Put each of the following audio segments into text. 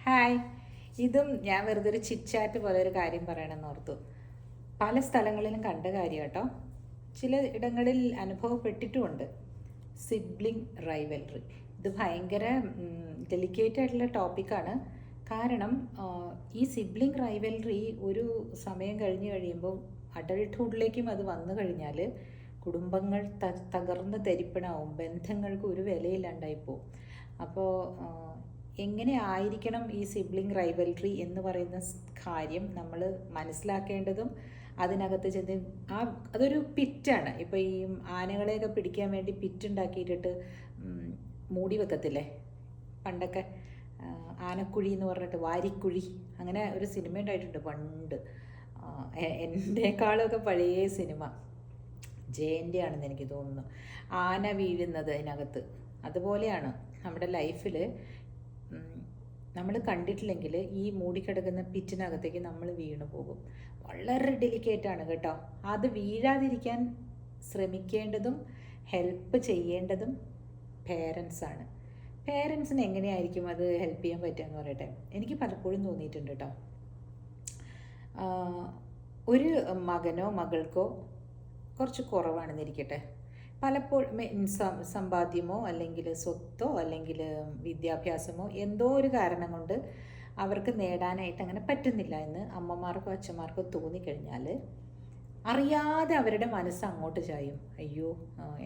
Hi. ഇതും ഞാൻ വെറുതെ ഒരു ചിറ്റ്ചാറ്റ് പോലെ ഒരു കാര്യം പറയണമെന്ന് ഓർത്തു. പല സ്ഥലങ്ങളിലും കണ്ട കാര്യം കേട്ടോ. ചില ഇടങ്ങളിൽ അനുഭവപ്പെട്ടിട്ടുമുണ്ട്. Sibling rivalry. ഇത് ഭയങ്കര ഡെലിക്കേറ്റ് ആയിട്ടുള്ള ടോപ്പിക്കാണ്. കാരണം ഈ സിബ്ലിംഗ് റൈവൽറി ഒരു സമയം കഴിഞ്ഞ് കഴിയുമ്പോൾ അഡൾട്ട്ഹുഡിലേക്കും അത് വന്നു കഴിഞ്ഞാൽ കുടുംബങ്ങൾ തകർന്ന് തരിപ്പണാവും, ബന്ധങ്ങൾക്ക് ഒരു വിലയില്ലാണ്ടായിപ്പോവും. അപ്പോൾ എങ്ങനെ ആയിരിക്കണം ഈ സിബ്ലിംഗ് റൈവൽറി എന്ന് പറയുന്ന കാര്യം നമ്മൾ മനസ്സിലാക്കേണ്ടതും അതിനകത്ത് ചെന്ന് അതൊരു പിറ്റാണ്. ഇപ്പോൾ ഈ ആനകളെയൊക്കെ പിടിക്കാൻ വേണ്ടി പിറ്റുണ്ടാക്കിയിട്ടിട്ട് മൂടി വെക്കത്തില്ലേ പണ്ടൊക്കെ, ആനക്കുഴി എന്ന് പറഞ്ഞിട്ട്, വാരിക്കുഴി, അങ്ങനെ ഒരു സിനിമ ഉണ്ടായിട്ടുണ്ട് പണ്ട്. എൻ്റെക്കാളൊക്കെ പഴയ സിനിമ, ജയൻ്റെ ആണെന്ന് എനിക്ക് തോന്നുന്നു. ആന വീഴുന്നത് അതിനകത്ത്. അതുപോലെയാണ് നമ്മുടെ ലൈഫിൽ നമ്മൾ കണ്ടിട്ടില്ലെങ്കിൽ ഈ മൂടിക്കിടക്കുന്ന പിറ്റിനകത്തേക്ക് നമ്മൾ വീണു പോകും. വളരെ ഡെലിക്കേറ്റാണ് കേട്ടോ. അത് വീഴാതിരിക്കാൻ ശ്രമിക്കേണ്ടതും ഹെൽപ്പ് ചെയ്യേണ്ടതും പേരൻസാണ്. പേരൻസിന് എങ്ങനെയായിരിക്കും അത് ഹെൽപ്പ് ചെയ്യാൻ പറ്റുകയെന്ന് പറയട്ടെ. എനിക്ക് പലപ്പോഴും തോന്നിയിട്ടുണ്ട് കേട്ടോ, ഒരു മകനോ മകൾക്കോ കുറച്ച് കുറവാണെന്നിരിക്കട്ടെ, പലപ്പോഴും സമ്പാദ്യമോ അല്ലെങ്കിൽ സ്വത്തോ അല്ലെങ്കിൽ വിദ്യാഭ്യാസമോ എന്തോ ഒരു കാരണം കൊണ്ട് അവർക്ക് നേടാനായിട്ട് അങ്ങനെ പറ്റുന്നില്ല എന്ന് അമ്മമാർക്കോ അച്ഛന്മാർക്കോ തോന്നിക്കഴിഞ്ഞാൽ അറിയാതെ അവരുടെ മനസ്സ് അങ്ങോട്ട് ചായും. അയ്യോ,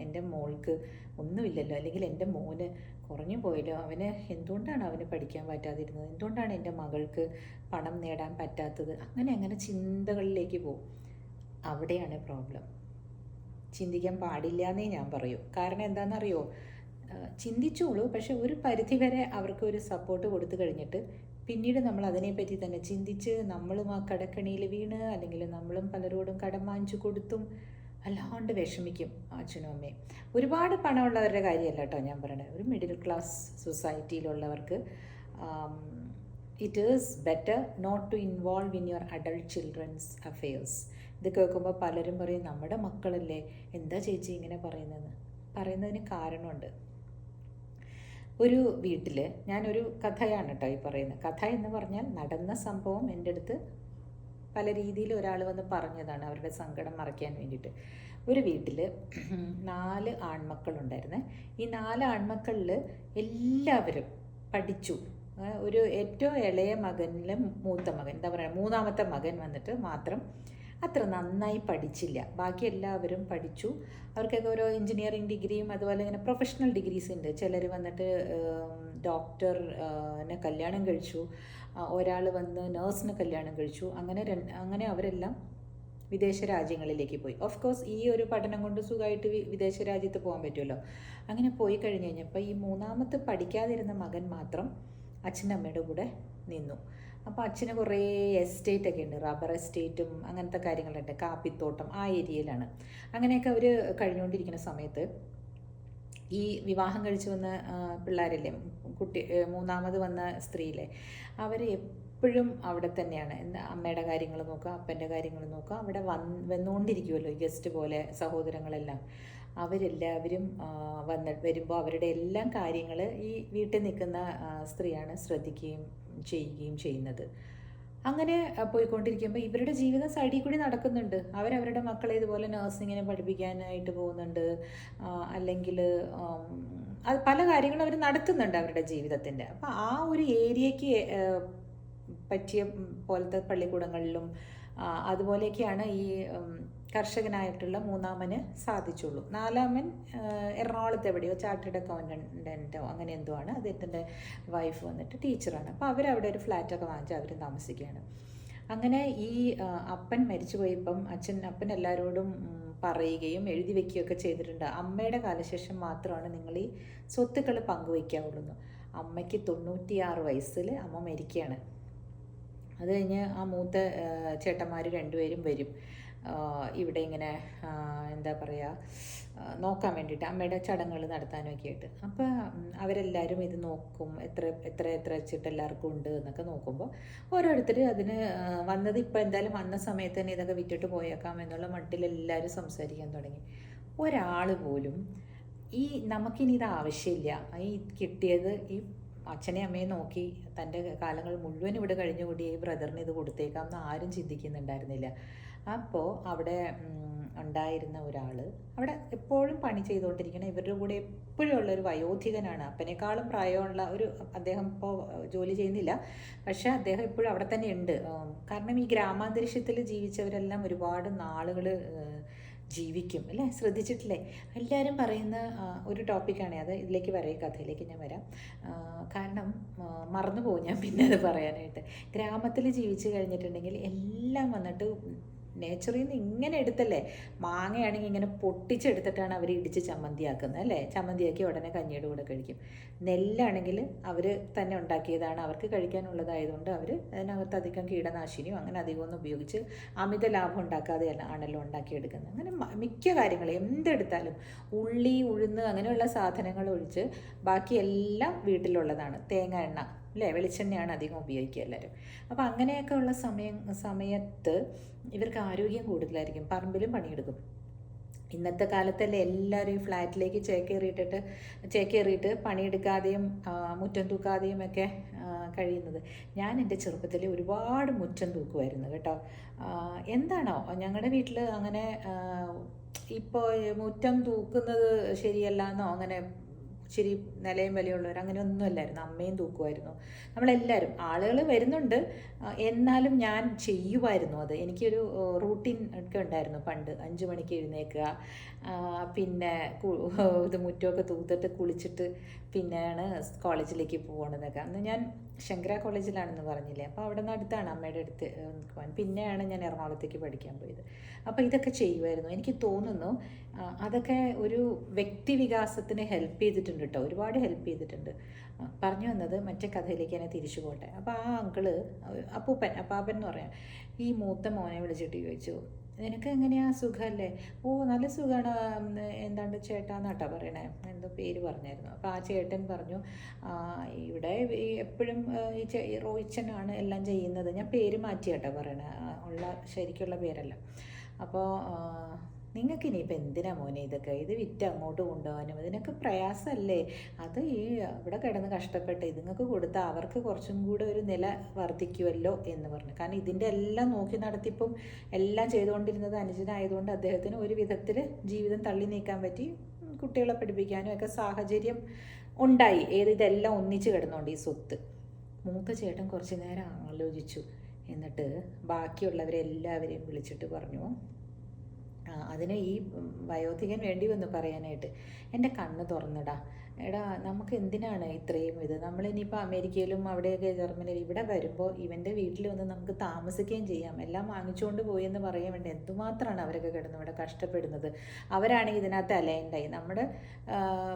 എൻ്റെ മോൾക്ക് ഒന്നുമില്ലല്ലോ, അല്ലെങ്കിൽ എൻ്റെ മോന് കുറഞ്ഞു പോയല്ലോ, അവന് എന്തുകൊണ്ടാണ് അവന് പഠിക്കാൻ പറ്റാതിരുന്നത്, എന്തുകൊണ്ടാണ് എൻ്റെ മകൾക്ക് പണം നേടാൻ പറ്റാത്തത്, അങ്ങനെ ചിന്തകളിലേക്ക് പോകും. അവിടെയാണ് പ്രോബ്ലം. ചിന്തിക്കാൻ പാടില്ല എന്നേ ഞാൻ പറയൂ. കാരണം എന്താണെന്നറിയോ, ചിന്തിച്ചോളൂ, പക്ഷെ ഒരു പരിധിവരെ അവർക്ക് ഒരു സപ്പോർട്ട് കൊടുത്തു കഴിഞ്ഞിട്ട് പിന്നീട് നമ്മൾ അതിനെപ്പറ്റി തന്നെ ചിന്തിച്ച് നമ്മളും ആ കടക്കണിയിൽ വീണ്, അല്ലെങ്കിൽ നമ്മളും പലരോടും കടം വാങ്ങിച്ചു കൊടുത്തും അല്ലാണ്ട് വിഷമിക്കും അച്ഛനും അമ്മയും. ഒരുപാട് പണമുള്ളവരുടെ കാര്യമല്ല കേട്ടോ ഞാൻ പറയണത്. ഒരു മിഡിൽ ക്ലാസ് സൊസൈറ്റിയിലുള്ളവർക്ക് it is better not to involve in your adult childrens affairs. ഇത് കേൾക്കുമ്പോൾ പലരും പറയും, നമ്മുടെ മക്കളല്ലേ, എന്താ ചേച്ചി ഇങ്ങനെ പറയുന്നതിന് കാരണമുണ്ട്. ഒരു വീട്ടിൽ, ഞാനൊരു കഥയാണ് കേട്ടോ ഈ പറയുന്നത്. കഥ എന്ന് പറഞ്ഞാൽ നടന്ന സംഭവം എൻ്റെ അടുത്ത് പല രീതിയിൽ ഒരാൾ വന്ന് പറഞ്ഞതാണ് അവരുടെ സങ്കടം മറയ്ക്കാൻ വേണ്ടിയിട്ട്. ഒരു വീട്ടിൽ 4 ആൺമക്കളുണ്ടായിരുന്നേ. ഈ 4 ആൺമക്കളിൽ എല്ലാവരും പഠിച്ചു. ഒരു ഏറ്റവും ഇളയ മകനിലെ മൂത്ത മകൻ, എന്താ പറയുക, മൂന്നാമത്തെ മകൻ വന്നിട്ട് മാത്രം അത്ര നന്നായി പഠിച്ചില്ല. ബാക്കി എല്ലാവരും പഠിച്ചു. അവർക്കൊക്കെ ഓരോ എൻജിനീയറിംഗ് ഡിഗ്രിയും അതുപോലെ ഇങ്ങനെ പ്രൊഫഷണൽ ഡിഗ്രീസ് ഉണ്ട്. ചിലർ വന്നിട്ട് ഡോക്ടറിനെ കല്യാണം കഴിച്ചു, ഒരാൾ വന്ന് നേഴ്സിനെ കല്യാണം കഴിച്ചു. അങ്ങനെ അവരെല്ലാം വിദേശ രാജ്യങ്ങളിലേക്ക് പോയി. ഓഫ് കോഴ്സ് ഈ ഒരു പഠനം കൊണ്ട് സുഖമായിട്ട് വിദേശ രാജ്യത്ത് പോകാൻ പറ്റുമല്ലോ. അങ്ങനെ പോയി കഴിഞ്ഞ് കഴിഞ്ഞപ്പോൾ ഈ മൂന്നാമത്തെ പഠിക്കാതിരുന്ന മകൻ മാത്രം അച്ഛൻ്റെ അമ്മയുടെ കൂടെ നിന്നു. അപ്പോൾ അച്ഛന് കുറേ എസ്റ്റേറ്റ് ഒക്കെ ഉണ്ട്, റബ്ബർ എസ്റ്റേറ്റും അങ്ങനത്തെ കാര്യങ്ങളുണ്ട്, കാപ്പിത്തോട്ടം, ആ ഏരിയയിലാണ്. അങ്ങനെയൊക്കെ അവർ കഴിഞ്ഞുകൊണ്ടിരിക്കുന്ന സമയത്ത് ഈ വിവാഹം കഴിച്ചു വന്ന പിള്ളേരില്ലേ, മൂന്നാമത് വന്ന സ്ത്രീയിലെ, അവർ എപ്പോഴും അവിടെ തന്നെയാണ്. അമ്മയുടെ കാര്യങ്ങൾ നോക്കുക, അപ്പൻ്റെ കാര്യങ്ങൾ നോക്കുക. അവിടെ വന്നുകൊണ്ടിരിക്കുമല്ലോ ഗസ്റ്റ് പോലെ സഹോദരങ്ങളെല്ലാം. അവരെല്ലാവരും വരുമ്പോൾ അവരുടെ എല്ലാം കാര്യങ്ങൾ ഈ വീട്ടിൽ നിൽക്കുന്ന സ്ത്രീയാണ് ശ്രദ്ധിക്കുകയും ചെയ്യുകയും ചെയ്യുന്നത്. അങ്ങനെ പോയിക്കൊണ്ടിരിക്കുമ്പോൾ ഇവരുടെ ജീവിതം സൈഡിൽ കൂടി നടക്കുന്നുണ്ട്. അവരവരുടെ മക്കളെ ഇതുപോലെ നഴ്സിങ്ങിനെ പഠിപ്പിക്കാനായിട്ട് പോകുന്നുണ്ട്, അല്ലെങ്കിൽ അത് പല കാര്യങ്ങളും അവർ നടത്തുന്നുണ്ട് അവരുടെ ജീവിതത്തിൻ്റെ. അപ്പോൾ ആ ഒരു ഏരിയയ്ക്ക് പറ്റിയ പോലത്തെ പള്ളിക്കൂടങ്ങളിലും അതുപോലെയൊക്കെയാണ് ഈ കർഷകനായിട്ടുള്ള മൂന്നാമന് സാധിച്ചുള്ളൂ. നാലാമൻ എറണാകുളത്ത് എവിടെയോ ചാർട്ടേഡ് അക്കൗണ്ടൻറ്റോ അങ്ങനെ എന്തോ ആണ്. അദ്ദേഹത്തിൻ്റെ വൈഫ് വന്നിട്ട് ടീച്ചറാണ്. അപ്പോൾ അവരവിടെ ഒരു ഫ്ലാറ്റൊക്കെ വാങ്ങിച്ച് അവർ താമസിക്കുകയാണ്. അങ്ങനെ ഈ അപ്പൻ മരിച്ചു പോയപ്പം അപ്പൻ എല്ലാവരോടും പറയുകയും എഴുതി വയ്ക്കുകയൊക്കെ ചെയ്തിട്ടുണ്ട്. അമ്മയുടെ കാലശേഷം മാത്രമാണ് നിങ്ങൾ ഈ സ്വത്തുക്കൾ പങ്കുവയ്ക്കാവുള്ളൂ. അമ്മയ്ക്ക് 96 വയസ്സിൽ അമ്മ മരിക്കുകയാണ്. അത് കഴിഞ്ഞ് ആ മൂത്ത ചേട്ടന്മാർ 2 പേരും വരും ഇവിടെ ഇങ്ങനെ എന്താ പറയുക, നോക്കാൻ വേണ്ടിയിട്ട്, അമ്മയുടെ ചടങ്ങുകൾ നടത്താനൊക്കെ ആയിട്ട്. അപ്പോൾ അവരെല്ലാവരും ഇത് നോക്കും, എത്ര വെച്ചിട്ട് എല്ലാവർക്കും ഉണ്ട് എന്നൊക്കെ നോക്കുമ്പോൾ ഓരോരുത്തർ അതിന് വന്നത് ഇപ്പം എന്തായാലും വന്ന സമയത്ത് തന്നെ ഇതൊക്കെ വിറ്റിട്ട് പോയേക്കാം എന്നുള്ള മട്ടിൽ എല്ലാവരും സംസാരിക്കാൻ തുടങ്ങി. ഒരാൾ പോലും നമുക്കിനി ഇത് ആവശ്യമില്ല, ഈ കിട്ടിയത് ഈ അച്ഛനെയും അമ്മയെ നോക്കി തൻ്റെ കാലങ്ങൾ മുഴുവൻ ഇവിടെ കഴിഞ്ഞുകൂടി ഈ ബ്രദറിന് ഇത് കൊടുത്തേക്കാം എന്ന് ആരും ചിന്തിക്കുന്നുണ്ടായിരുന്നില്ല. അപ്പോൾ അവിടെ ഉണ്ടായിരുന്ന ഒരാൾ അവിടെ എപ്പോഴും പണി ചെയ്തുകൊണ്ടിരിക്കണം. ഇവരുടെ കൂടെ എപ്പോഴും ഉള്ളൊരു വയോധികനാണ്. അപ്പനേക്കാളും പ്രായമുള്ള ഒരു അദ്ദേഹം ഇപ്പോൾ ജോലി ചെയ്യുന്നില്ല, പക്ഷേ അദ്ദേഹം എപ്പോഴും അവിടെ തന്നെ ഉണ്ട്. കാരണം ഈ ഗ്രാമാന്തരീക്ഷത്തിൽ ജീവിച്ചവരെല്ലാം ഒരുപാട് നാളുകൾ ജീവിക്കും അല്ലേ, ശ്രദ്ധിച്ചിട്ടില്ലേ? എല്ലാവരും പറയുന്ന ഒരു ടോപ്പിക്കാണ് അത്. ഇതിലേക്ക് വരാം, കഥയിലേക്ക് ഞാൻ വരാം. കാരണം മറന്നു പോകും ഞാൻ പിന്നെ അത് പറയാനായിട്ട്. ഗ്രാമത്തിൽ ജീവിച്ച് കഴിഞ്ഞിട്ടുണ്ടെങ്കിൽ എല്ലാം വന്നിട്ട് നേച്ചറിൽ നിന്ന് ഇങ്ങനെ എടുത്തല്ലേ. മാങ്ങയാണെങ്കിൽ ഇങ്ങനെ പൊട്ടിച്ചെടുത്തിട്ടാണ് അവർ ഇടിച്ച് ചമ്മന്തിയാക്കുന്നത് അല്ലേ. ചമ്മന്തിയാക്കി ഉടനെ കഞ്ഞിയുടെ കൂടെ കഴിക്കും. നെല്ലാണെങ്കിൽ അവർ തന്നെ ഉണ്ടാക്കിയതാണ്, അവർക്ക് കഴിക്കാനുള്ളതായതുകൊണ്ട് അവർ അതിനകത്ത് അധികം കീടനാശിനിയോ അങ്ങനെ അധികമൊന്നും ഉപയോഗിച്ച് അമിത ലാഭം ഉണ്ടാക്കാതെ ആണല്ലോ ഉണ്ടാക്കിയെടുക്കുന്നത്. അങ്ങനെ മിക്ക കാര്യങ്ങളും എന്തെടുത്താലും ഉള്ളി, ഉഴുന്ന് അങ്ങനെയുള്ള സാധനങ്ങൾ ഒഴിച്ച് ബാക്കിയെല്ലാം വീട്ടിലുള്ളതാണ്. തേങ്ങ, എണ്ണ അല്ലേ, വെളിച്ചെണ്ണയാണ് അധികം ഉപയോഗിക്കുക എല്ലാവരും. അപ്പോൾ അങ്ങനെയൊക്കെ ഉള്ള സമയത്ത് ഇവർക്ക് ആരോഗ്യം കൂടുതലായിരിക്കും, പറമ്പിലും പണിയെടുക്കും. ഇന്നത്തെ കാലത്തല്ലേ എല്ലാവരും ഈ ഫ്ലാറ്റിലേക്ക് ചേക്കേറിയിട്ട് പണിയെടുക്കാതെയും മുറ്റം തൂക്കാതെയും ഒക്കെ കഴിയുന്നത്. ഞാൻ എൻ്റെ ചെറുപ്പത്തിൽ ഒരുപാട് മുറ്റം തൂക്കുമായിരുന്നു കേട്ടോ. എന്താണോ ഞങ്ങളുടെ വീട്ടിൽ അങ്ങനെ ഇപ്പോൾ മുറ്റം തൂക്കുന്നത് ശരിയല്ല എന്നോ അങ്ങനെ ശരി നിലയും വിലയുള്ളവർ അങ്ങനെയൊന്നും അല്ലായിരുന്നു. അമ്മയും തൂക്കുമായിരുന്നു, നമ്മളെല്ലാവരും. ആളുകൾ വരുന്നുണ്ട്, എന്നാലും ഞാൻ ചെയ്യുമായിരുന്നു അത്. എനിക്കൊരു റൂട്ടീൻ ഒക്കെ ഉണ്ടായിരുന്നു പണ്ട്. 5 മണിക്ക് എഴുന്നേൽക്കുക, പിന്നെ ഇത് മുറ്റമൊക്കെ തൂത്തിട്ട് കുളിച്ചിട്ട് പിന്നെയാണ് കോളേജിലേക്ക് പോകണതൊക്കെ. അന്ന് ഞാൻ ശങ്കര കോളേജിലാണെന്ന് പറഞ്ഞില്ലേ, അപ്പോൾ അവിടെ നിന്ന് അടുത്താണ് അമ്മയുടെ അടുത്ത് പോകാൻ. പിന്നെയാണ് ഞാൻ എറണാകുളത്തേക്ക് പഠിക്കാൻ പോയത്. അപ്പോൾ ഇതൊക്കെ ചെയ്യുമായിരുന്നു. എനിക്ക് തോന്നുന്നു അതൊക്കെ ഒരു വ്യക്തി വികാസത്തിന് ഹെൽപ്പ് ചെയ്തിട്ടുണ്ട് കേട്ടോ, ഒരുപാട് ഹെൽപ്പ് ചെയ്തിട്ടുണ്ട്. പറഞ്ഞു വന്നത് മറ്റേ കഥയിലേക്ക് തന്നെ തിരിച്ചു പോട്ടെ. അപ്പോൾ ആ അങ്കിള് അപ്പാപ്പൻ എന്ന് പറയാം, ഈ മൂത്ത മോനെ വിളിച്ചിട്ട് ചോദിച്ചു, നിനക്ക് എങ്ങനെയാ, സുഖമല്ലേ? ഓ നല്ല സുഖമാണ്, എന്താണ്ട് ചേട്ടാന്നാട്ടാ പറയണേ, എന്തോ പേര് പറഞ്ഞായിരുന്നു. അപ്പോൾ ആ ചേട്ടൻ പറഞ്ഞു, ഇവിടെ എപ്പോഴും ഈ റോയിച്ചനാണ് എല്ലാം ചെയ്യുന്നത്. ഞാൻ പേര് മാറ്റിയാട്ടോ പറയണേ, ഉള്ള ശരിക്കുള്ള പേരല്ല. അപ്പോൾ നിങ്ങൾക്ക് ഇനിയിപ്പോൾ എന്തിനാ മോനെ ഇതൊക്കെ, ഇത് വിറ്റ് അങ്ങോട്ട് കൊണ്ടുപോകാനും ഇതിനൊക്കെ പ്രയാസമല്ലേ, അത് ഈ ഇവിടെ കിടന്ന് കഷ്ടപ്പെട്ട് ഇതുങ്ങൾക്ക് കൊടുത്താൽ അവർക്ക് കുറച്ചും കൂടെ ഒരു നില വർദ്ധിക്കുമല്ലോ എന്ന് പറഞ്ഞു. കാരണം ഇതിൻ്റെ എല്ലാം നോക്കി നടത്തിപ്പം എല്ലാം ചെയ്തുകൊണ്ടിരുന്നത് അനുജനായതുകൊണ്ട് അദ്ദേഹത്തിന് ഒരു വിധത്തിൽ ജീവിതം തള്ളി നീക്കാൻ പറ്റി, കുട്ടികളെ പഠിപ്പിക്കാനും ഒക്കെ സാഹചര്യം ഉണ്ടായി. ഇതെല്ലാം ഒന്നിച്ച് കിടന്നുകൊണ്ട് ഈ സ്വത്ത്. മൂത്ത ചേട്ടൻ കുറച്ച് നേരം ആലോചിച്ചു, എന്നിട്ട് ബാക്കിയുള്ളവരെല്ലാവരെയും വിളിച്ചിട്ട് പറഞ്ഞു, അതിന് ഈ വയോധികൻ വേണ്ടി വന്നു പറയാനായിട്ട്, എൻ്റെ കണ്ണ് തുറന്നിടാ, എടാ നമുക്ക് എന്തിനാണ് ഇത്രയും ഇത്, നമ്മളിനിയിപ്പോൾ അമേരിക്കയിലും അവിടെയൊക്കെ ജർമ്മനിയിൽ ഇവിടെ വരുമ്പോൾ ഇവൻ്റെ വീട്ടിൽ വന്ന് നമുക്ക് താമസിക്കുകയും ചെയ്യാം, എല്ലാം വാങ്ങിച്ചുകൊണ്ട് പോയി എന്ന് പറയാൻ വേണ്ടി എന്തുമാത്രമാണ് അവരൊക്കെ കിടന്ന് ഇവിടെ കഷ്ടപ്പെടുന്നത്. അവരാണെങ്കിൽ ഇതിനകത്ത് അലൈൻഡായി. നമ്മുടെ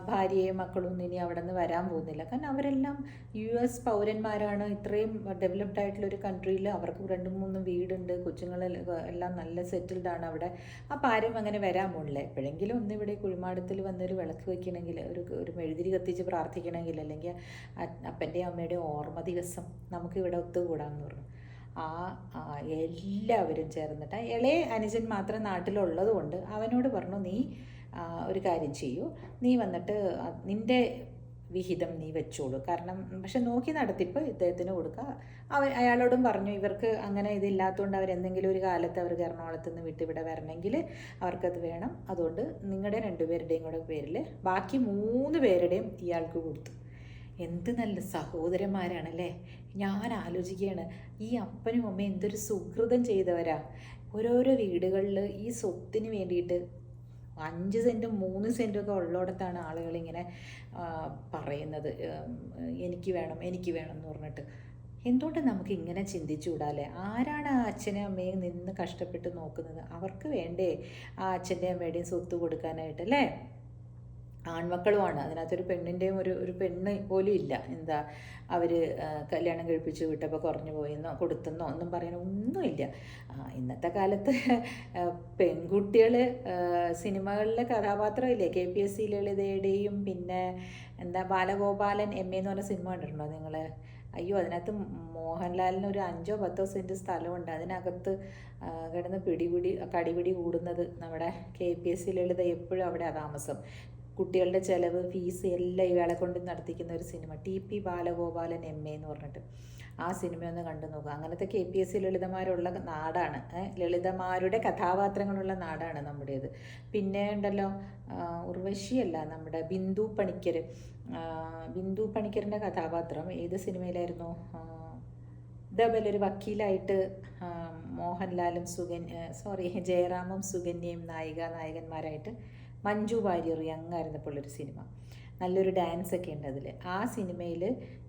ഭാര്യയും മക്കളും ഇനി അവിടെ നിന്ന് വരാൻ പോകുന്നില്ല, കാരണം അവരെല്ലാം US പൗരന്മാരാണ്. ഇത്രയും ഡെവലപ്ഡ് ആയിട്ടുള്ളൊരു കൺട്രിയിൽ അവർക്ക് 2-3 വീടുണ്ട്, കൊച്ചുങ്ങളെല്ലാം നല്ല സെറ്റിൽഡാണ് അവിടെ. അപ്പോൾ ആരും അങ്ങനെ വരാൻ പോണില്ല. എപ്പോഴെങ്കിലും ഒന്നിവിടെ കുഴിമാടത്തിൽ വന്നൊരു വിളക്ക് വയ്ക്കണമെങ്കിൽ, ഒരു മെഴുതിരി കത്തിച്ച് പ്രാർത്ഥിക്കണമെങ്കിൽ, അല്ലെങ്കിൽ അപ്പൻ്റെയും അമ്മയുടെയും ഓർമ്മ ദിവസം നമുക്കിവിടെ ഒത്തുകൂടാമെന്ന് പറഞ്ഞു. എല്ലാവരും ചേർന്നിട്ട് ഇളയ അനുജൻ മാത്രം നാട്ടിലുള്ളത് കൊണ്ട് അവനോട് പറഞ്ഞു, നീ ഒരു കാര്യം ചെയ്യൂ, നീ വന്നിട്ട് നിൻ്റെ വിഹിതം നീ വെച്ചോളൂ, കാരണം പക്ഷെ നോക്കി നടത്തിപ്പ് ഇദ്ദേഹത്തിന് കൊടുക്കുക. അയാളോടും പറഞ്ഞു, ഇവർക്ക് അങ്ങനെ ഇതില്ലാത്തതുകൊണ്ട് അവരെന്തെങ്കിലും ഒരു കാലത്ത് അവർക്ക് എറണാകുളത്ത് നിന്ന് വിട്ട് ഇവിടെ വരണമെങ്കിൽ അവർക്കത് വേണം, അതുകൊണ്ട് നിങ്ങളുടെ 2 പേരുടെയും കൂടെ പേരിൽ ബാക്കി 3 പേരുടെയും ഇയാൾക്ക് കൊടുത്തു. എന്ത് നല്ല സഹോദരന്മാരാണല്ലേ. ഞാൻ ആലോചിക്കുകയാണ്, ഈ അപ്പനും അമ്മയും എന്തൊരു സുഹൃതം ചെയ്തവരാ. ഓരോരോ വീടുകളിൽ ഈ സ്വത്തിന് വേണ്ടിയിട്ട് 5 സെൻറ്റും 3 സെൻറ്റും ഒക്കെ ഉള്ളിടത്താണ് ആളുകളിങ്ങനെ പറയുന്നത്, എനിക്ക് വേണം എന്ന് പറഞ്ഞിട്ട്. എന്തുകൊണ്ട് നമുക്ക് ഇങ്ങനെ ചിന്തിച്ചുകൂടാല്ലേ? ആരാണ് ആ അച്ഛനെ അമ്മയും നിന്ന് കഷ്ടപ്പെട്ട് നോക്കുന്നത്? അവർക്ക് വേണ്ടേ ആ അച്ഛൻ്റെയും അമ്മയുടെയും സ്വത്ത് കൊടുക്കാനായിട്ട് അല്ലേ? ആൺമക്കളുമാണ്, അതിനകത്തൊരു പെണ്ണിൻ്റെയും ഒരു പെണ്ണ് പോലും ഇല്ല. എന്താ അവർ കല്യാണം കഴിപ്പിച്ച് വിട്ടപ്പോൾ കുറഞ്ഞു പോയെന്നോ കൊടുത്തെന്നോ ഒന്നും പറയാൻ ഒന്നുമില്ല. ഇന്നത്തെ കാലത്ത് പെൺകുട്ടികൾ സിനിമകളിലെ കഥാപാത്രമില്ലേ, KPSC ലളിതയുടെയും പിന്നെ എന്താ ബാലഗോപാലൻ MA എന്ന് പറഞ്ഞ സിനിമ കണ്ടിട്ടുണ്ടോ നിങ്ങൾ? അയ്യോ, അതിനകത്ത് മോഹൻലാലിന് ഒരു 5-10 സെൻറ്റ് സ്ഥലമുണ്ട്, അതിനകത്ത് കിടന്ന് കടിപിടി കൂടുന്നത് നമ്മുടെ KPSC ലളിത എപ്പോഴും അവിടെ താമസം. കുട്ടികളുടെ ചിലവ്, ഫീസ് എല്ലാം ഇയാളെ കൊണ്ട് നടത്തിക്കുന്ന ഒരു സിനിമ, TP ബാലഗോപാലൻ MA എന്ന് പറഞ്ഞിട്ട്. ആ സിനിമയൊന്ന് കണ്ടു നോക്കുക. അങ്ങനത്തെ KPSC ലളിതമാരുള്ള നാടാണ്, ലളിതമാരുടെ കഥാപാത്രങ്ങളുള്ള നാടാണ് നമ്മുടേത്. പിന്നെ ഉണ്ടല്ലോ ഉർവശിയല്ല, നമ്മുടെ ബിന്ദു പണിക്കർ. ബിന്ദു പണിക്കറിൻ്റെ കഥാപാത്രം ഏത് സിനിമയിലായിരുന്നു? ഇതേപോലെ ഒരു വക്കീലായിട്ട് മോഹൻലാലും ജയറാമും സുകന്യയും നായകന്മാരായിട്ട് മഞ്ജു വാര്യർ യങ്ങായിരുന്നപ്പോഴുള്ളൊരു സിനിമ. നല്ലൊരു ഡാൻസ് ഒക്കെ ഉണ്ട് അതിൽ. ആ സിനിമയിൽ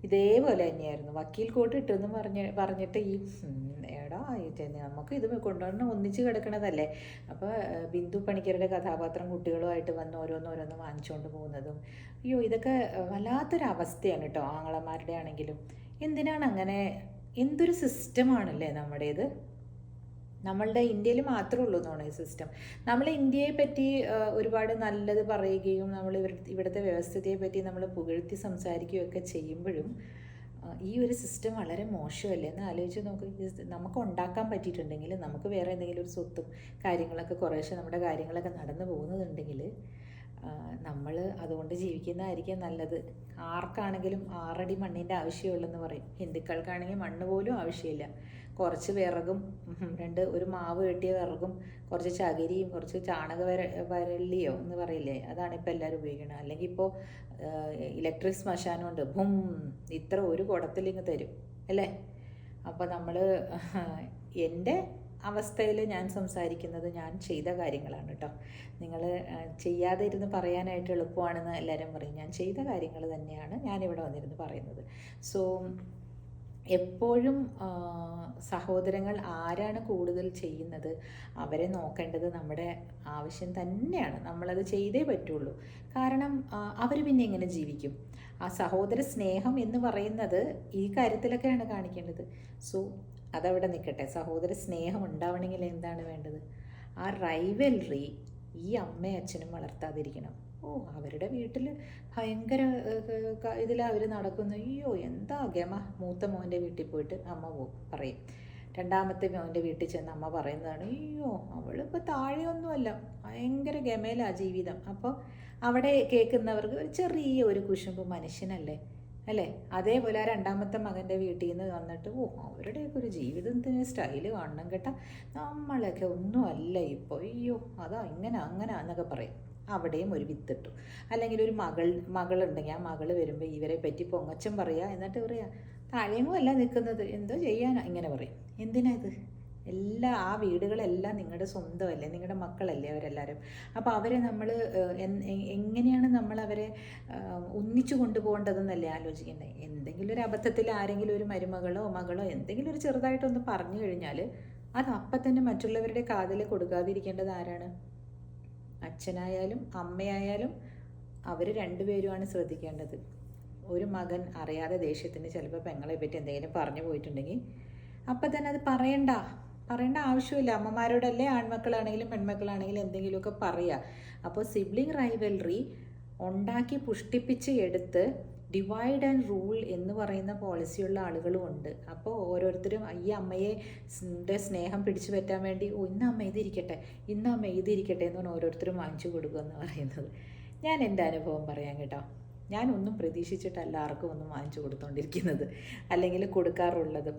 ഇതേപോലെ തന്നെയായിരുന്നു. വക്കീൽ കോട്ട് ഇട്ടെന്ന് പറഞ്ഞിട്ട് ഈ എടാ നമുക്ക് ഇത് കൊണ്ടുവന്ന് ഒന്നിച്ച് കിടക്കണതല്ലേ. അപ്പോൾ ബിന്ദു പണിക്കരുടെ കഥാപാത്രം കുട്ടികളുമായിട്ട് വന്ന് ഓരോന്നോരോന്ന് വാങ്ങിച്ചുകൊണ്ട് പോകുന്നതും, അയ്യോ ഇതൊക്കെ വല്ലാത്തൊരവസ്ഥയാണ് കേട്ടോ. ആങ്ങളമാരുടെ ആണെങ്കിലും എന്തിനാണ് അങ്ങനെ? എന്തൊരു സിസ്റ്റമാണല്ലേ നമ്മുടേത്. നമ്മളുടെ ഇന്ത്യയിൽ മാത്രമേ ഉള്ളൂ എന്നാണ് ഈ സിസ്റ്റം. നമ്മൾ ഇന്ത്യയെ പറ്റി ഒരുപാട് നല്ലത് പറയുകയും നമ്മൾ ഇവിടുത്തെ വ്യവസ്ഥിതിയെ പറ്റി നമ്മൾ പുകഴ്ത്തി സംസാരിക്കുകയൊക്കെ ചെയ്യുമ്പോഴും ഈ ഒരു സിസ്റ്റം വളരെ മോശമല്ലേ എന്ന് ആലോചിച്ച് നോക്ക്. നമുക്ക് ഉണ്ടാക്കാൻ പറ്റിയിട്ടുണ്ടെങ്കിൽ, നമുക്ക് വേറെ എന്തെങ്കിലും ഒരു സ്വത്തും കാര്യങ്ങളൊക്കെ കുറേശ്ശെ നമ്മുടെ കാര്യങ്ങളൊക്കെ നടന്നു പോകുന്നതുണ്ടെങ്കിൽ നമ്മൾ അതുകൊണ്ട് ജീവിക്കുന്നതായിരിക്കും നല്ലത്. ആർക്കാണെങ്കിലും 6 അടി മണ്ണിൻ്റെ ആവശ്യമുള്ളെന്ന് പറയും. ഹിന്ദുക്കൾക്കാണെങ്കിൽ മണ്ണ് പോലും ആവശ്യമില്ല. കുറച്ച് വിറകും ഒരു മാവ് കെട്ടിയ വിറകും കുറച്ച് ചകിരിയും കുറച്ച് വരള്ളിയോ എന്ന് പറയില്ലേ, അതാണ് ഇപ്പോൾ എല്ലാവരും ഉപയോഗിക്കുന്നത്. അല്ലെങ്കിൽ ഇപ്പോൾ ഇലക്ട്രിക് ശ്മശാനമുണ്ട്, ഇത്ര ഒരു കുടത്തിലിങ്ങ് തരും അല്ലേ. അപ്പോൾ നമ്മൾ എൻ്റെ അവസ്ഥയിൽ ഞാൻ സംസാരിക്കുന്നത് ഞാൻ ചെയ്ത കാര്യങ്ങളാണ് കേട്ടോ. നിങ്ങൾ ചെയ്യാതെ ഇരുന്ന് പറയാനായിട്ട് എളുപ്പമാണെന്ന് എല്ലാവരും പറയും. ഞാൻ ചെയ്ത കാര്യങ്ങൾ തന്നെയാണ് ഞാനിവിടെ വന്നിരുന്ന് പറയുന്നത്. സോ എപ്പോഴും സഹോദരങ്ങൾ ആരാണ് കൂടുതൽ ചെയ്യുന്നത് അവരെ നോക്കേണ്ടത് നമ്മുടെ ആവശ്യം തന്നെയാണ്. നമ്മളത് ചെയ്തേ പറ്റുള്ളൂ. കാരണം അവർ പിന്നെ എങ്ങനെ ജീവിക്കും? ആ സഹോദര സ്നേഹം എന്ന് പറയുന്നത് ഈ കാര്യത്തിലൊക്കെയാണ് കാണിക്കേണ്ടത്. സോ അതവിടെ നിൽക്കട്ടെ. സഹോദര സ്നേഹം ഉണ്ടാവണമെങ്കിൽ എന്താണ് വേണ്ടത്? ആ റൈവൽറി ഈ അമ്മയും അച്ഛനും വളർത്താതിരിക്കണം. അവരുടെ വീട്ടിൽ ഭയങ്കര ഇതിൽ അവർ നടക്കുന്നു. അയ്യോ എന്താ ഗമ. മൂത്ത മോൻ്റെ വീട്ടിൽ പോയിട്ട് അമ്മ പറയും, രണ്ടാമത്തെ മോൻ്റെ വീട്ടിൽ ചെന്ന് അമ്മ പറയുന്നതാണ്, അയ്യോ അവളിപ്പോൾ താഴെയൊന്നുമല്ല, ഭയങ്കര ഗമയിലാണ് ജീവിതം. അപ്പോൾ അവിടെ കേൾക്കുന്നവർക്ക് ഒരു ചെറിയ ഒരു കുശുമ്പ് മനുഷ്യനല്ലേ അല്ലേ. അതേപോലെ ആ രണ്ടാമത്തെ മകൻ്റെ വീട്ടിൽ നിന്ന് വന്നിട്ട് അവരുടെയൊക്കെ ഒരു ജീവിതത്തിന് സ്റ്റൈല് കാണണം കേട്ടോ, നമ്മളൊക്കെ ഒന്നുമല്ല ഇപ്പോൾ, അയ്യോ അതാ ഇങ്ങനെ അങ്ങനെ എന്നൊക്കെ പറയും. അവിടെയും ഒരു വിത്തിട്ടു. അല്ലെങ്കിൽ ഒരു മകളുണ്ടെങ്കിൽ ആ മകൾ വരുമ്പോൾ ഇവരെ പറ്റി പൊങ്ങച്ചം പറയുക, എന്നിട്ട് പറയുക താഴെയും അല്ല നിൽക്കുന്നത്, എന്തോ ചെയ്യാനാ ഇങ്ങനെ പറയും. എന്തിനാ ഇത്? ആ വീടുകളെല്ലാം നിങ്ങളുടെ സ്വന്തമല്ലേ, നിങ്ങളുടെ മക്കളല്ലേ അവരെല്ലാവരും. അപ്പോൾ അവരെ നമ്മൾ എങ്ങനെയാണ് നമ്മൾ അവരെ ഒന്നിച്ചു കൊണ്ടുപോകേണ്ടതെന്നല്ലേ ആലോചിക്കേണ്ടത്. എന്തെങ്കിലും ഒരു അബദ്ധത്തിൽ ആരെങ്കിലും ഒരു മരുമകളോ മകളോ എന്തെങ്കിലും ഒരു ചെറുതായിട്ടൊന്ന് പറഞ്ഞു കഴിഞ്ഞാൽ അത് അപ്പം തന്നെ മറ്റുള്ളവരുടെ കാതിൽ കൊടുക്കാതിരിക്കേണ്ടത് ആരാണ്? അച്ഛനായാലും അമ്മയായാലും അവർ രണ്ടുപേരുമാണ് ശ്രദ്ധിക്കേണ്ടത്. ഒരു മകൻ അറിയാതെ ദേഷ്യത്തിന് ചിലപ്പോൾ പെങ്ങളെ പറ്റി എന്തെങ്കിലും പറഞ്ഞു പോയിട്ടുണ്ടെങ്കിൽ അപ്പം തന്നെ അത് പറയേണ്ട ആവശ്യമില്ല. അമ്മമാരോടല്ലേ ആൺമക്കളാണെങ്കിലും പെൺമക്കളാണെങ്കിലും എന്തെങ്കിലുമൊക്കെ പറയുക. അപ്പോൾ സിബ്ലിംഗ് റൈവൽറി ഉണ്ടാക്കി പുഷ്ടിപ്പിച്ച് എടുത്ത് ഡിവൈഡ് ആൻഡ് റൂൾ എന്ന് പറയുന്ന പോളിസിയുള്ള ആളുകളും ഉണ്ട്. അപ്പോൾ ഓരോരുത്തരും ഈ അമ്മയെ സ്നേഹം പിടിച്ചു പറ്റാൻ വേണ്ടി ഇന്ന് അമ്മ ഇതിരിക്കട്ടെ എന്ന് പറഞ്ഞ് ഓരോരുത്തരും വാങ്ങിച്ചു കൊടുക്കുമെന്ന് പറയുന്നത്. ഞാൻ എൻ്റെ അനുഭവം പറയാം കേട്ടോ. ഞാനൊന്നും പ്രതീക്ഷിച്ചിട്ടല്ല ആർക്കും ഒന്നും വാങ്ങിച്ചു കൊടുത്തുകൊണ്ടിരിക്കുന്നത്, അല്ലെങ്കിൽ കൊടുക്കാറുള്ളതും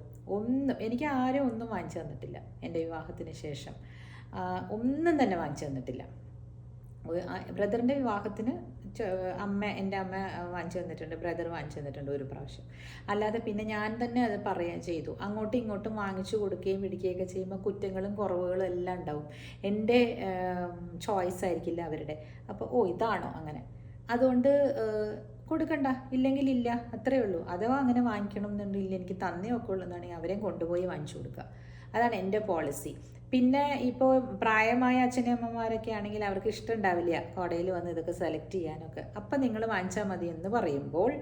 എനിക്ക് ആരും ഒന്നും വാങ്ങിച്ചു തന്നിട്ടില്ല. എൻ്റെ വിവാഹത്തിന് ശേഷം ഒന്നും തന്നെ വാങ്ങിച്ചു തന്നിട്ടില്ല. ബ്രദറിൻ്റെ വിവാഹത്തിന് എൻ്റെ അമ്മ വാങ്ങിച്ചു തന്നിട്ടുണ്ട്, ബ്രദർ വാങ്ങിച്ചു തന്നിട്ടുണ്ട് ഒരു പ്രാവശ്യം. അല്ലാതെ പിന്നെ ഞാൻ തന്നെ അത് ചെയ്തു. അങ്ങോട്ടും ഇങ്ങോട്ടും വാങ്ങിച്ചു കൊടുക്കുകയും പിടിക്കുകയൊക്കെ ചെയ്യുമ്പോൾ കുറ്റങ്ങളും കുറവുകളും എല്ലാം ഉണ്ടാവും. എൻ്റെ ചോയ്സ് ആയിരിക്കില്ല അവരുടെ. അപ്പോൾ ഇതാണോ അങ്ങനെ, അതുകൊണ്ട് കൊടുക്കണ്ട, ഇല്ലെങ്കിൽ ഇല്ല, അത്രയേ ഉള്ളൂ. അഥവാ അങ്ങനെ വാങ്ങിക്കണം എന്നുണ്ടെങ്കിൽ എനിക്ക് തന്നേ ഒക്കെ ഉള്ളൂ എന്നാണെങ്കിൽ അവരെയും കൊണ്ടുപോയി വാങ്ങിച്ചു കൊടുക്കുക. അതാണ് എൻ്റെ പോളിസി. പിന്നെ ഇപ്പോൾ പ്രായമായ അച്ഛനമ്മമാരൊക്കെ ആണെങ്കിൽ അവർക്ക് ഇഷ്ടം ഉണ്ടാവില്ല കടയിൽ വന്ന് ഇതൊക്കെ സെലക്ട് ചെയ്യാനൊക്കെ. അപ്പം നിങ്ങൾ വാങ്ങിച്ചാൽ മതി എന്ന് പറയുമ്പോൾ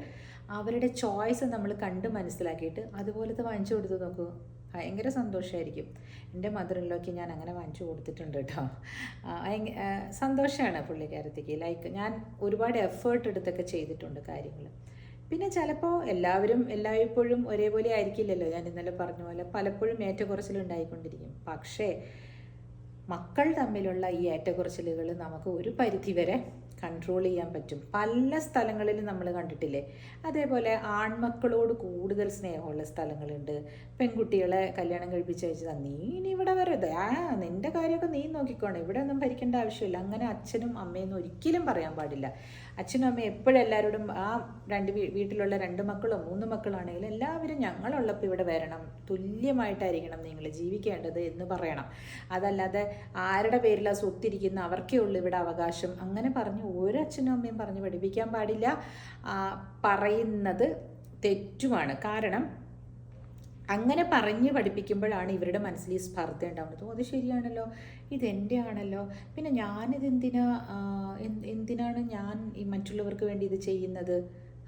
അവരുടെ ചോയ്സ് നമ്മൾ കണ്ട് മനസ്സിലാക്കിയിട്ട് അതുപോലത്തെ വാങ്ങിച്ചു കൊടുത്ത് നോക്കൂ, ഭയങ്കര സന്തോഷമായിരിക്കും. എൻ്റെ മദറിലൊക്കെ ഞാൻ അങ്ങനെ വാങ്ങിച്ചു കൊടുത്തിട്ടുണ്ട് കേട്ടോ. സന്തോഷമാണ് പുള്ളിക്കാരത്തേക്ക്. ലൈക്ക് ഞാൻ ഒരുപാട് എഫേർട്ട് എടുത്തൊക്കെ ചെയ്തിട്ടുണ്ട് കാര്യങ്ങൾ. പിന്നെ ചിലപ്പോൾ എല്ലായ്പ്പോഴും ഒരേപോലെ ആയിരിക്കില്ലല്ലോ. ഞാൻ ഇന്നലെ പറഞ്ഞ പോലെ പലപ്പോഴും ഏറ്റക്കുറച്ചിലുണ്ടായിക്കൊണ്ടിരിക്കും. പക്ഷേ മക്കൾ തമ്മിലുള്ള ഈ ഏറ്റക്കുറച്ചിലുകൾ നമുക്ക് ഒരു പരിധിവരെ കൺട്രോൾ ചെയ്യാൻ പറ്റും. പല സ്ഥലങ്ങളിലും നമ്മൾ കണ്ടിട്ടില്ലേ. അതേപോലെ ആൺമക്കളോട് കൂടുതൽ സ്നേഹമുള്ള സ്ഥലങ്ങളുണ്ട്. പെൺകുട്ടികളെ കല്യാണം കഴിപ്പിച്ചയച്ചതാ, നീ ഇനി ഇവിടെ വരരുത്, നിൻ്റെ കാര്യമൊക്കെ നീ നോക്കിക്കോണം, ഇവിടെ ഒന്നും ഭരിക്കേണ്ട ആവശ്യമില്ല. അങ്ങനെ അച്ഛനും അമ്മയെന്ന് ഒരിക്കലും പറയാൻ പാടില്ല. അച്ഛനും അമ്മയും എപ്പോഴും എല്ലാവരോടും ആ വീട്ടിലുള്ള 2 മക്കളോ 3 മക്കളാണെങ്കിലും എല്ലാവരും ഞങ്ങളുള്ളപ്പോൾ ഇവിടെ വരണം, തുല്യമായിട്ടായിരിക്കണം നിങ്ങൾ ജീവിക്കേണ്ടത് എന്ന് പറയണം. അതല്ലാതെ ആരുടെ പേരിൽ ആ സ്വത്തിരിക്കുന്ന അവർക്കേ ഉള്ളൂ ഇവിടെ അവകാശം, അങ്ങനെ പറഞ്ഞ് ഒരു അച്ഛനും അമ്മയും പറഞ്ഞ് പഠിപ്പിക്കാൻ പാടില്ല. പറയുന്നത് തെറ്റുമാണ്. കാരണം അങ്ങനെ പറഞ്ഞ് പഠിപ്പിക്കുമ്പോഴാണ് ഇവരുടെ മനസ്സിൽ ഈ സ്പർദ്ധ ഉണ്ടാവുന്നത്. അത് ശരിയാണല്ലോ, ഇതെൻ്റെ ആണല്ലോ, പിന്നെ എന്തിനാണ് ഞാൻ ഈ മറ്റുള്ളവർക്ക് വേണ്ടി ഇത് ചെയ്യുന്നത്,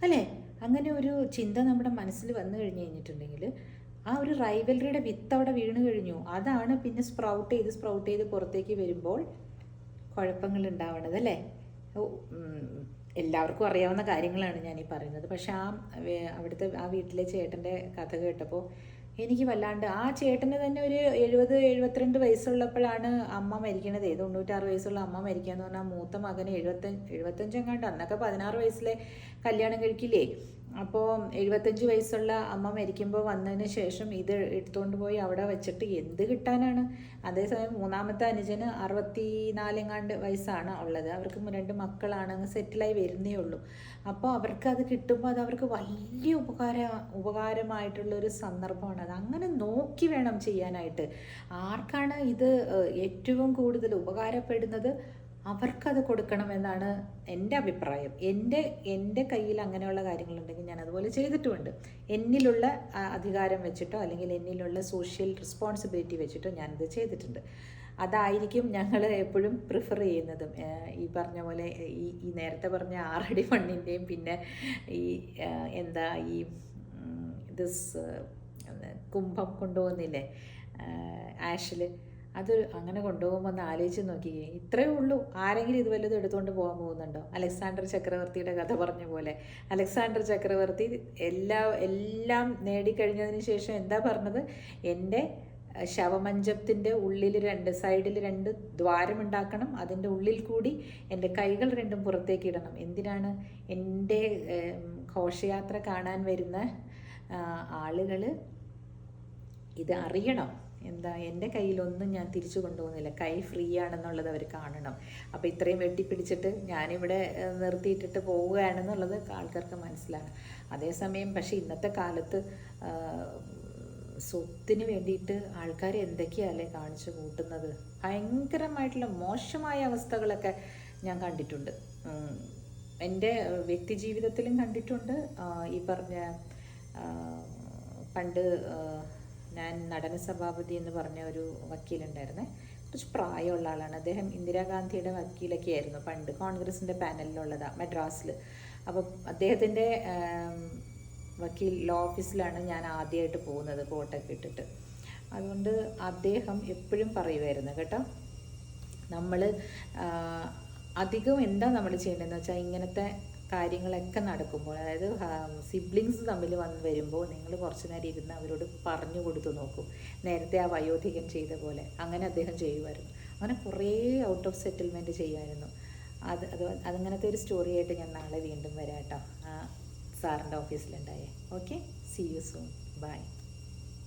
അല്ലേ? അങ്ങനെ ഒരു ചിന്ത നമ്മുടെ മനസ്സിൽ വന്നു കഴിഞ്ഞ് കഴിഞ്ഞിട്ടുണ്ടെങ്കിൽ ആ ഒരു റൈവലറിയുടെ വിത്ത് അവിടെ വീണ് കഴിഞ്ഞു. അതാണ് പിന്നെ സ്പ്രൗട്ട് ചെയ്ത് പുറത്തേക്ക് വരുമ്പോൾ കുഴപ്പങ്ങൾ ഉണ്ടാവണത്, അല്ലേ? എല്ലാവർക്കും അറിയാവുന്ന കാര്യങ്ങളാണ് ഞാനീ പറയുന്നത്. പക്ഷെ അവിടുത്തെ ആ വീട്ടിലെ ചേട്ടൻ്റെ കഥ കേട്ടപ്പോൾ എനിക്ക് വല്ലാണ്ട്, ആ ചേട്ടന് തന്നെ ഒരു 72 വയസ്സുള്ളപ്പോഴാണ് അമ്മ മരിക്കണത്. 96 വയസ്സുള്ള അമ്മ മരിക്കുക എന്ന് പറഞ്ഞാൽ മൂത്ത മകന് 75 എങ്ങാണ്ട്, അന്നൊക്കെ 16 വയസ്സിലെ കല്യാണം കഴിക്കില്ലേ. അപ്പോൾ 75 വയസ്സുള്ള അമ്മ മരിക്കുമ്പോൾ വന്നതിന് ശേഷം ഇത് എടുത്തുകൊണ്ട് പോയി അവിടെ വെച്ചിട്ട് എന്ത് കിട്ടാനാണ്? അതേസമയം മൂന്നാമത്തെ അനുജന് 64 എങ്ങാണ്ട് വയസ്സാണ് ഉള്ളത്. അവർക്ക് 2 മക്കളാണ്, അങ്ങ് സെറ്റിലായി വരുന്നേ ഉള്ളൂ. അപ്പോൾ അവർക്ക് അത് കിട്ടുമ്പോൾ അത് അവർക്ക് വലിയ ഉപകാരമായിട്ടുള്ളൊരു സന്ദർഭമാണ്. അത് അങ്ങനെ നോക്കി വേണം ചെയ്യാനായിട്ട്. ആർക്കാണ് ഇത് ഏറ്റവും കൂടുതൽ ഉപകാരപ്പെടുന്നത് അവർക്കത് കൊടുക്കണമെന്നാണ് എൻ്റെ അഭിപ്രായം. എൻ്റെ കയ്യിൽ അങ്ങനെയുള്ള കാര്യങ്ങളുണ്ടെങ്കിൽ ഞാൻ അതുപോലെ ചെയ്തിട്ടുമുണ്ട്. എന്നിലുള്ള അധികാരം വെച്ചിട്ടോ അല്ലെങ്കിൽ എന്നിലുള്ള സോഷ്യൽ റെസ്പോൺസിബിലിറ്റി വെച്ചിട്ടോ ഞാനത് ചെയ്തിട്ടുണ്ട്. അതായിരിക്കും ഞങ്ങൾ എപ്പോഴും പ്രിഫർ ചെയ്യുന്നതും. ഈ പറഞ്ഞ പോലെ ഈ നേരത്തെ പറഞ്ഞ 6 അടി മണ്ണിൻ്റെയും പിന്നെ ഈ കുംഭം കൊണ്ടുപോകുന്നില്ലേ ആഷിൽ, അത് അങ്ങനെ കൊണ്ടുപോകുമ്പോൾ ഒന്ന് ആലോചിച്ച് നോക്കിയേ. ഇത്രയേ ഉള്ളൂ. ആരെങ്കിലും ഇത് വല്ലതും എടുത്തുകൊണ്ട് പോകാൻ പോകുന്നുണ്ടോ? അലക്സാണ്ടർ ചക്രവർത്തിയുടെ കഥ പറഞ്ഞ പോലെ അലക്സാണ്ടർ ചക്രവർത്തി എല്ലാം നേടിക്കഴിഞ്ഞതിന് ശേഷം എന്താ പറഞ്ഞത്? എൻ്റെ ശവമഞ്ചത്തിൻ്റെ ഉള്ളിൽ 2 സൈഡിൽ 2 ദ്വാരമുണ്ടാക്കണം, അതിൻ്റെ ഉള്ളിൽ കൂടി എൻ്റെ കൈകൾ 2ഉം പുറത്തേക്ക് ഇടണം. എന്തിനാണ്? എൻ്റെ ഘോഷയാത്ര കാണാൻ വരുന്ന ആളുകൾ ഇത് അറിയണം. എൻ്റെ കയ്യിലൊന്നും ഞാൻ തിരിച്ചു കൊണ്ടുപോകുന്നില്ല, കൈ ഫ്രീ ആണെന്നുള്ളത് അവർ കാണണം. അപ്പോൾ ഇത്രയും വെട്ടിപ്പിടിച്ചിട്ട് ഞാനിവിടെ നിർത്തിയിട്ടിട്ട് പോവുകയാണെന്നുള്ളത് ആൾക്കാർക്ക് മനസ്സിലാകും. അതേസമയം പക്ഷേ ഇന്നത്തെ കാലത്ത് സ്വത്തിന് വേണ്ടിയിട്ട് ആൾക്കാർ എന്തൊക്കെയല്ലേ കാണിച്ചു കൂട്ടുന്നത്. ഭയങ്കരമായിട്ടുള്ള മോശമായ അവസ്ഥകളൊക്കെ ഞാൻ കണ്ടിട്ടുണ്ട്. എൻ്റെ വ്യക്തി ജീവിതത്തിലും കണ്ടിട്ടുണ്ട്. ഈ പറഞ്ഞ പണ്ട് ഞാൻ നടന സഭാപതി എന്ന് പറഞ്ഞ ഒരു വക്കീലുണ്ടായിരുന്നേ, കുറച്ച് പ്രായമുള്ള ആളാണ് അദ്ദേഹം. ഇന്ദിരാഗാന്ധിയുടെ വക്കീലൊക്കെ ആയിരുന്നു പണ്ട്, കോൺഗ്രസിൻ്റെ പാനലിലുള്ളതാണ് മദ്രാസിൽ. അപ്പോൾ അദ്ദേഹത്തിൻ്റെ വക്കീൽ ലോ ഓഫീസിലാണ് ഞാൻ ആദ്യമായിട്ട് പോകുന്നത്, കോട്ടൊക്കെ ഇട്ടിട്ട്. അതുകൊണ്ട് അദ്ദേഹം എപ്പോഴും പറയുമായിരുന്നു കേട്ടോ, നമ്മൾ അധികം എന്താ നമ്മൾ ചെയ്യേണ്ടതെന്ന് വെച്ചാൽ ഇങ്ങനത്തെ കാര്യങ്ങളൊക്കെ നടക്കുമ്പോൾ, അതായത് സിബ്ലിങ്സ് തമ്മിൽ വരുമ്പോൾ നിങ്ങൾ കുറച്ച് നേരം ഇരുന്ന് അവരോട് പറഞ്ഞു കൊടുത്തു നോക്കൂ. നേരത്തെ ആ വയോധികൻ ചെയ്ത പോലെ അങ്ങനെ അദ്ദേഹം ചെയ്യുമായിരുന്നു. അങ്ങനെ കുറേ ഔട്ട് ഓഫ് സെറ്റിൽമെൻറ്റ് ചെയ്യുമായിരുന്നു. അതങ്ങനത്തെ ഒരു സ്റ്റോറിയായിട്ട് ഞാൻ നാളെ വീണ്ടും വരാം കേട്ടോ, സാറിൻ്റെ ഓഫീസിലുണ്ടായേ. Okay, see you soon, by.